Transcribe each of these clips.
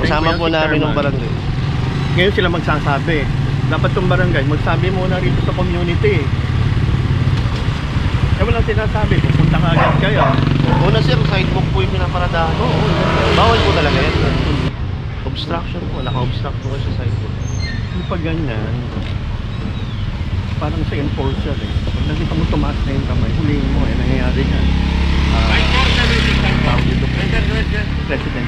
Kasama po namin ng barangay. Ngayon sila magsasabi. Dapat yung barangay, magsabi muna rito sa community. Eh walang sinasabi, pupunta ka agad kayo. Una sir, sidewalk po yung pinaparadahan. Oo. Bawal po talaga yan. Obstruction po, naka-obstruct po sa sidewalk. Yung pag ganyan, parang sa enforcer eh. Pag nakita mo tumaas na yung kamay, huliin mo eh, nangyayari yan. Tawag dito po, president to president.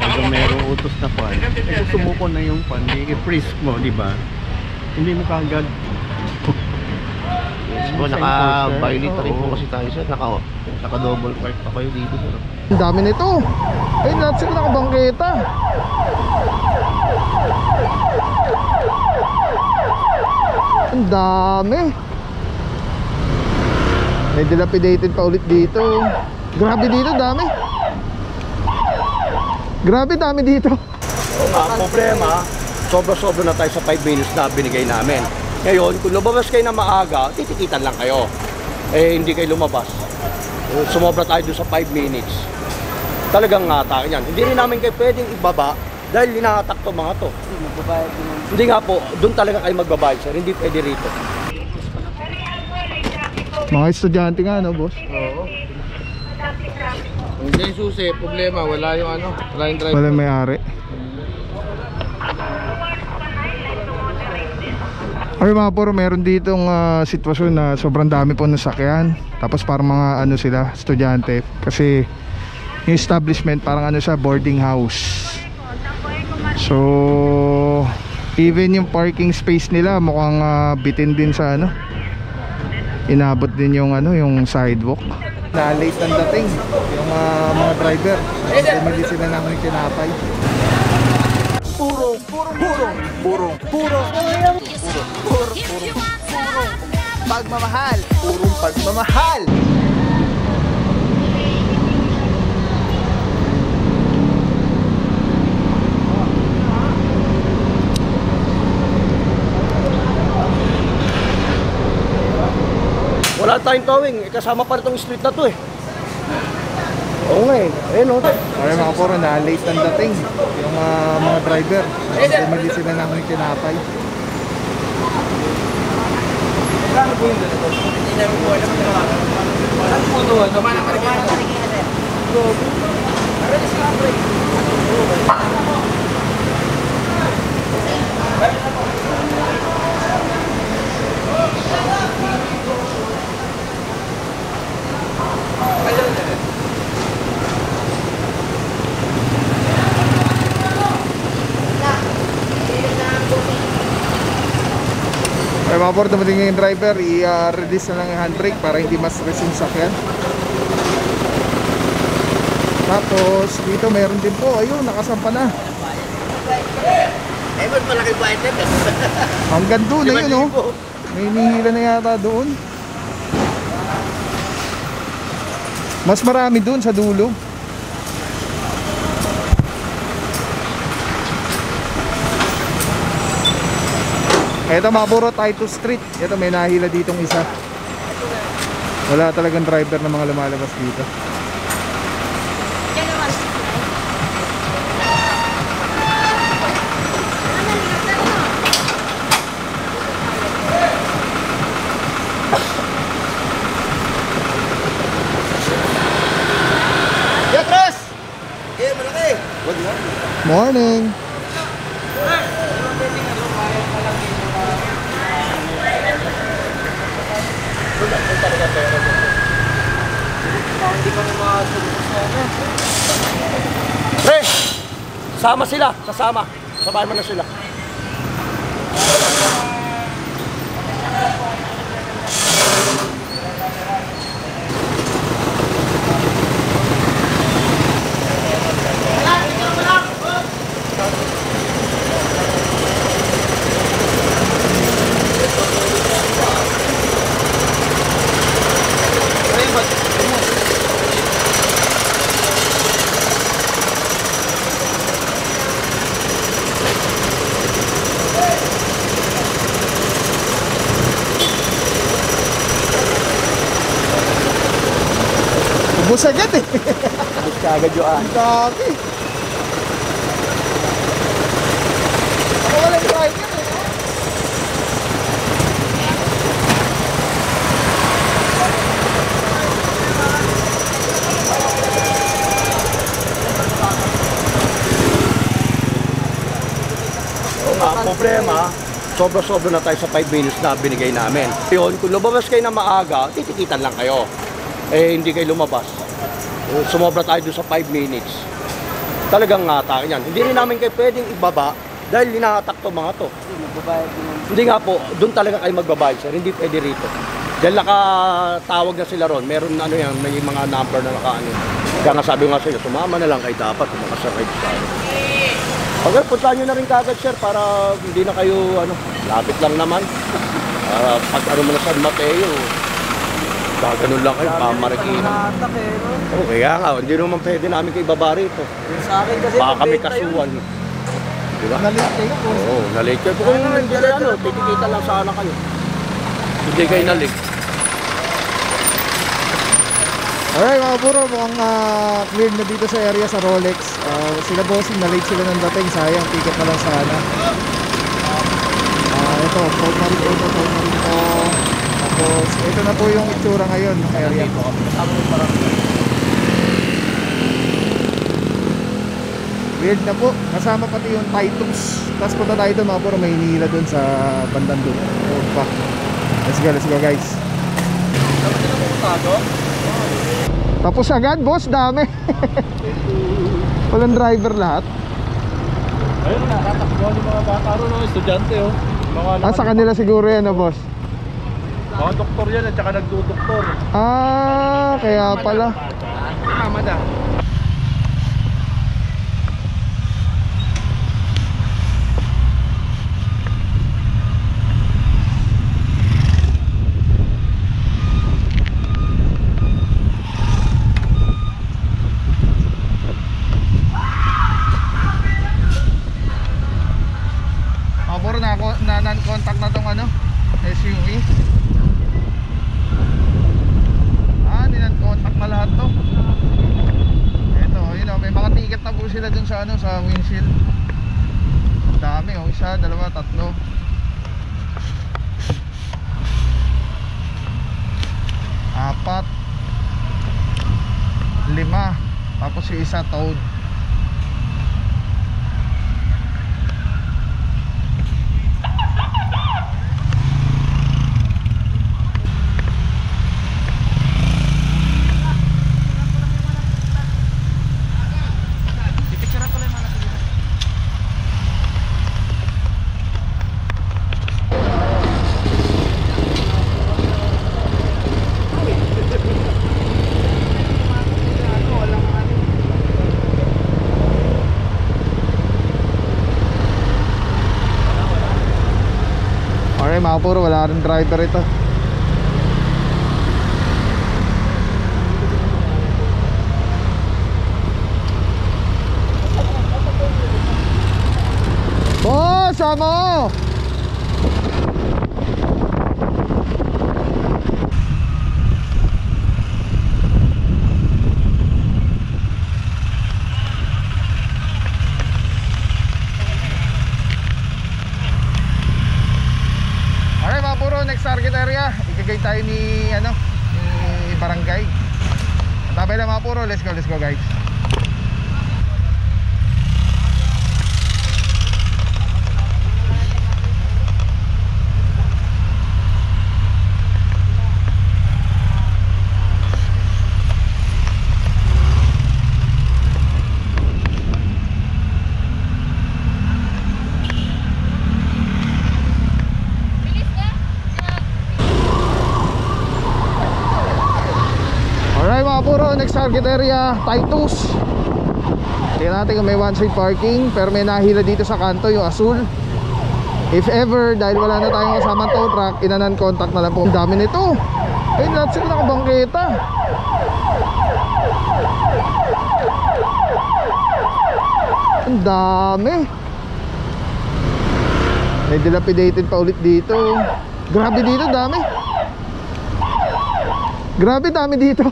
Pag mayroong utos na pan, eh kung sumuko na yung pan, i-freeze mo, di ba? Hindi mo kagad. Yes po, naka-violate rin po kasi tayo sir. Naka-double park pa kayo dito sir. Ang dami nito. Ay, lahat sila nakabangketa. Ang dami. May dilapidated pa ulit dito. Grabe dito, dami. Grabe dami dito. Ang problema, sobra-sobra na tayo sa 5 minutes na binigay namin. Ngayon, kung lumabas kayo na maaga, titikitan lang kayo. Eh, hindi kayo lumabas. Sumobra tayo doon sa 5 minutes. Talagang atake yan. Hindi rin namin kayo pwedeng ibaba dahil hinahatak to mga to. Hindi nga po, doon talaga kayo magbabayad sir. Hindi pwede rito. Mga estudyante nga, no, boss? Oo. Hindi yung susi, problema, wala yung ano, wala yung driver. Wala yung may-ari. Ay mga puro, meron ditong sitwasyon na sobrang dami po nasakyan. Tapos parang mga ano sila, estudyante. Kasi yung establishment parang ano siya, boarding house. So even yung parking space nila mukhang bitin din sa ano. Inabot din yung ano, yung sidewalk. Na late ang dating yung mga driver. Bumili sila ng tinapay. Puro pagmamahal. Purong pagmamahal. Wala tayong towing, kasama pa rin itong street na to eh. Oo nga eh, ayun o. Ay mga puro, na late ang dating yung mga driver. Bumili sila ng tinapay. Ay mga puro, dumating yung driver, i-release na lang yung handbrake para hindi mas resin sakyan. Tapos dito meron din po, ayun, nakasampa na. Eh, mas malaki ba ito? Hanggang doon na yun, oh. May nihila na yata doon. Mas marami doon sa dulo. Ito mga puro, Titus Street. Ito may nahila ditong isa. Wala talagang driver na mga lumalabas dito. Yatras! Eh, malaki! Morning! Pre! Sasama sila, sasama. Sabayan mo na sila. Ubus agad eh. Ubus ka agad yung Ang dami. problema, sobra-sobra na tayo sa 5 minutes na binigay namin. Yun, kung lumabas kayo na maaga, titikitan lang kayo. Eh, hindi kayo lumabas. Sumobra tayo doon sa 5 minutes. Talagang atake yan. Hindi rin namin kayo pwedeng ibaba dahil linaatak to mga to. Hindi nga po, doon talaga kayo magbabayad, sir. Hindi pwede rito. Dahil nakatawag na sila ron, meron ano yan, may mga number na nakaano. Kaya nga sabi nga sa inyo, sumama na lang kayo dapat, makasakay sa akin. Pag puntahan nyo na rin kagad, sir, para hindi na kayo, lapit lang naman. Pag mo na San Mateo, gaganon lang kayo, pamarikina. Oo, kaya nga, hindi naman pwede namin kayo ibaba rito. Sa akin kasi Baka kami kasuhan. Diba? Nalate kayo po. Oo, nalate kayo. Kung hindi kayo, titikita lang sana kayo. Hindi kayo nalate. Alright mga buro, mukhang clear na dito sa area sa Rolex. Sila bossing, na-late sila ng dating. Sayang, ticket na lang sana. Ito, phone na rin po. Tapos, ito na po yung itsura ngayon ng area. Weird na po. Kasama pati yung Titus. Tapos punta tayo doon mga buro, may hinihila doon sa bandang doon. Let's go guys. Tapos agad boss, dami. Walang driver lahat. Ayun na, tatakbo yung mga bata ron, estudyante oh. Sa kanila siguro yan boss. Mga doktor yan at saka nagdudoktor. Kaya pala. Mamada. Na non-contact na tong SUV. Ninan-contact na lahat to. Ito, may mga ticket na po sila dun sa sa windshield. Dami, isa, dalawa, tatlo. 4, 5. Tapos yung isa towed. Mga puro, wala rin driver ito. Boss, amo! Next target area, ikagay tayo ni barangay. Tabay lang mga puro, let's go guys. Puro, next target area, Titus. Tingnan natin kung may one side parking. Pero may nahila dito sa kanto, yung asul. If ever, dahil wala na tayong kasamang tow truck, inanan contact na lang po. Ang dami nito. Ay, lahat sila nakabangketa. Ang dami. May dilapidated pa ulit dito. Grabe dito, dami. Grabe dami dito.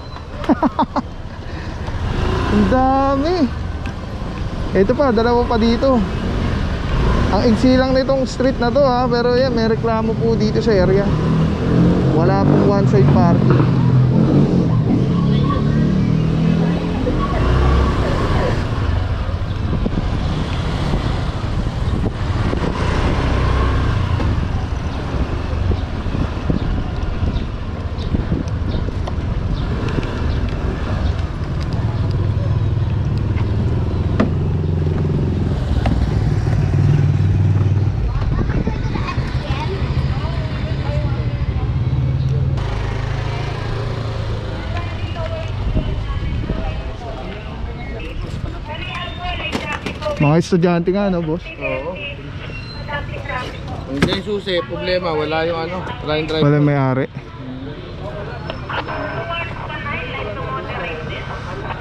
Ang dami. Ito pa, dalawa pa dito. Ang igsi lang nitong street na to pero yan, may reklamo po dito sa area. Wala pong one side parking. Mga estudyante nga, no, boss? Oo. Hindi yung susi, problema, wala yung ano, wala yung driver. Wala may-ari.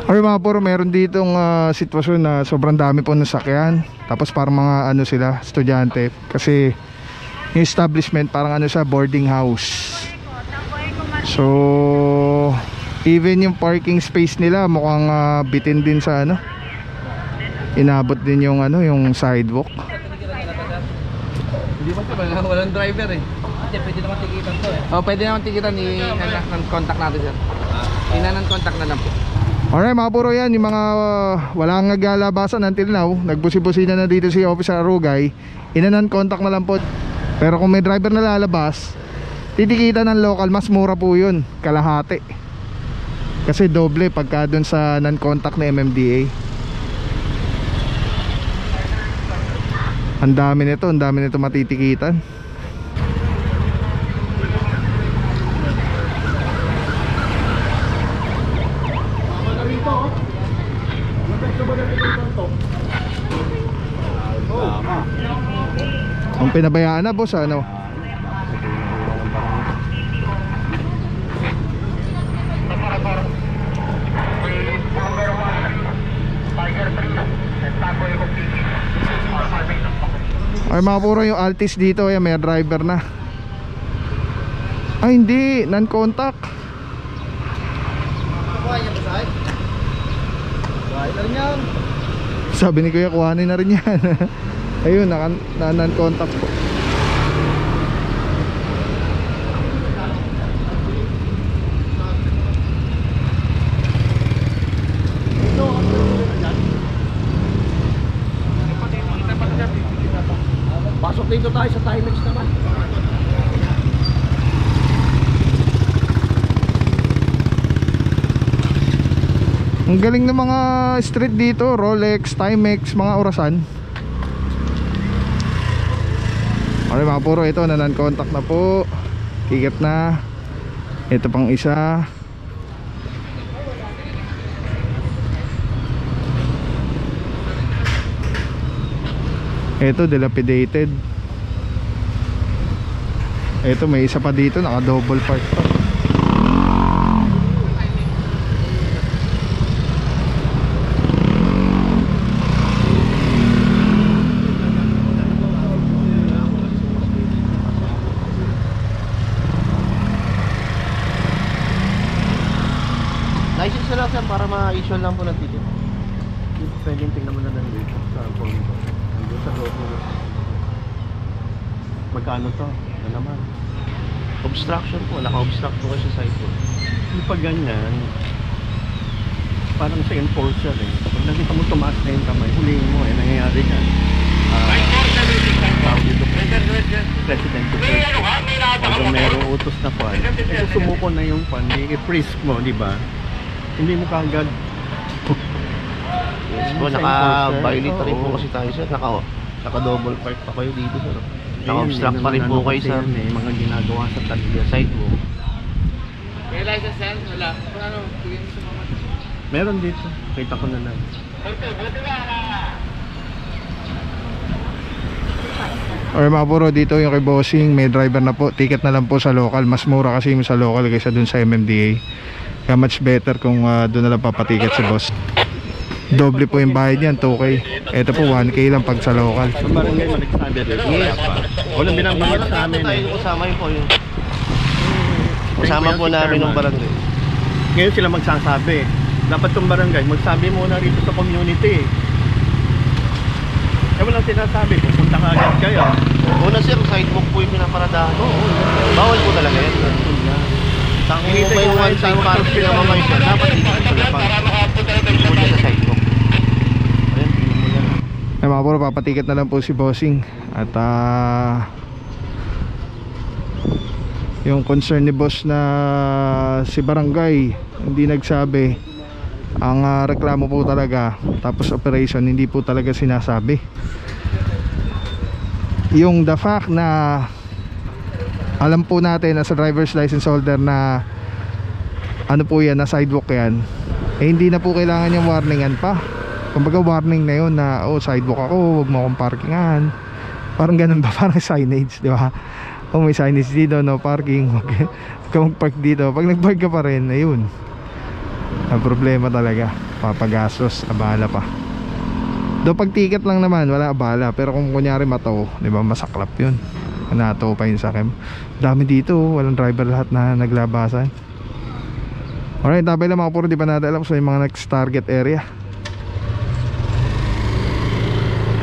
Or mga puro, meron ditong sitwasyon na sobrang dami po ng sakyan. Tapos parang mga ano sila, estudyante. Kasi yung establishment parang ano sa boarding house. So even yung parking space nila mukhang bitin din sa ano. Inabot din yung ano, yung sidewalk. Hindi pa siya, walang driver eh. Hindi, pwede naman tikitan to eh. Oh, pwede naman tikitan, i-contact natin sir. Inan-contact na lang po. Alright mga puro, yan yung mga walang naglalabasan until now. Nagbusi-busina na dito si Officer Arugay. Inan-contact na lang po. Pero kung may driver na lalabas, titikita ng local, mas mura po yun, kalahati. Kasi doble pagka dun sa non-contact na MMDA. Ang dami nito matitikitan. Ang pinabayaan na boss, ano? Ay mga puro, yung Altis dito, ay may driver na. Ay hindi, non-contact. Sabi ni Kuya, kuhanin na rin yan. Ayun, non-contact po. Pasok dito tayo sa Timex naman. Ang galing ng mga street dito, Rolex, Timex, mga orasan. Okay mga puro, ito na non-contact na po. Kikit na. Ito pang isa. Ito dilapidated. Ito may isa pa dito, naka double park pa. License na lang sir para ma-issue lang po ng ticket. Pwedeng tingnan mo na lang dito sa form ko. Andun sa loob mo. Magkano to? Ano naman? Obstruction po, naka-obstruct po kasi sa side po. Yung pag ganyan, parang sa enforcer eh. Pag nakita mo tumaas na yung kamay, huliin mo eh, nangyayari ka. Tawag dito, president to person. Pag mayroong utos na pan, sumuko na yung pan, i-frisk mo, di ba? Hindi mo kagad. Yes po, naka-violate rin po kasi tayo sir. Naka-double park pa kayo dito sir. Naka-obstruct pa rin po kayo sa mga ginagawa sa talya. sidewalk. May license yan? Wala. Ano? Bigyan mo sa mama. Meron dito, kita ko na lang. Or mga puro, dito yung kay bossing, may driver na po. Ticket na lang po sa local. Mas mura kasi yung sa local kaysa dun sa MMDA. Kaya much better kung doon na lang papatiket si boss. Doble po yung bayad niyan, 2K. Ito po 1K lang pag sa local. Sa barangay mo nagsasabi rin. Yes. Walang binabangit sa amin Tayo eh. kasama yun po yung kasama po namin ng barangay. Ngayon sila magsasabi. Dapat itong barangay, magsabi muna rito sa community. Eh walang sinasabi, pupunta ka agad kayo. Una sir, sidewalk po yung pinaparadahan. Bawal po talaga yan. Kung may one side parking na mamay sir, dapat dito sila pang punta sa sidewalk. Ayan, tingnan mo lang. Ay mga puro, papatiket na lang po si bossing. At yung concern ni boss na si barangay hindi nagsabi. Ang reklamo po talaga, tapos operation hindi po talaga sinasabi. Yung the fact na alam po natin as a driver's license holder na ano po yan, na sidewalk yan, eh hindi na po kailangan yung warningan pa. Kumbaga warning na yun na, oh, sidewalk ako, huwag mo akong parkingan. Parang ganun ba? Parang signage, di ba? Oh, may signage dito, no parking. Huwag ka mag-park dito. Pag nag-park ka pa rin, ayun, ang problema talaga, papagastos, abala pa. Do pag ticket lang naman, wala abala. Pero kung kunyari mataw, di ba, masaklap yun. Nataw pa yun sa akin. Dami dito, walang driver lahat na naglabasan. Alright, tabay lang mga puro, di pa natin alam sa yung mga next target area.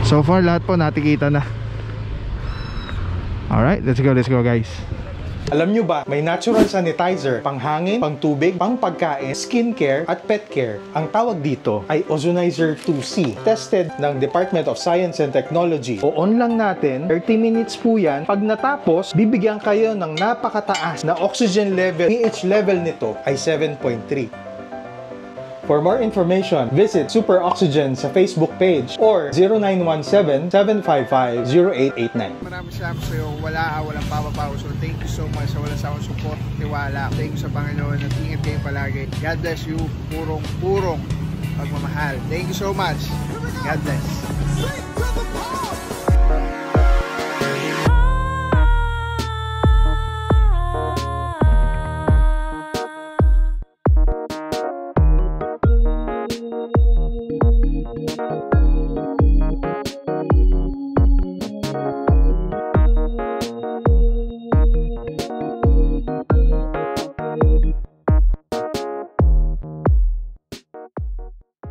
So far lahat po natikita na. Alright, let's go guys. Alam nyo ba, may natural sanitizer, panghangin, pangtubig, pangpagkain, skincare, at pet care. Ang tawag dito ay Ozonizer 2C. Tested ng Department of Science and Technology. O-on lang natin, 30 minutes po yan. Pag natapos, bibigyan kayo ng napakataas na oxygen level. pH level nito ay 7.3. For more information, visit Super Oxygen sa Facebook page or 0917-755-0889. Maraming salamat sa iyo. Walang papapaw. So thank you so much sa walang sawang support, tiwala. Thank you sa Panginoon at ingat kayo palagi. God bless you. Purong pagmamahal. Thank you so much. God bless.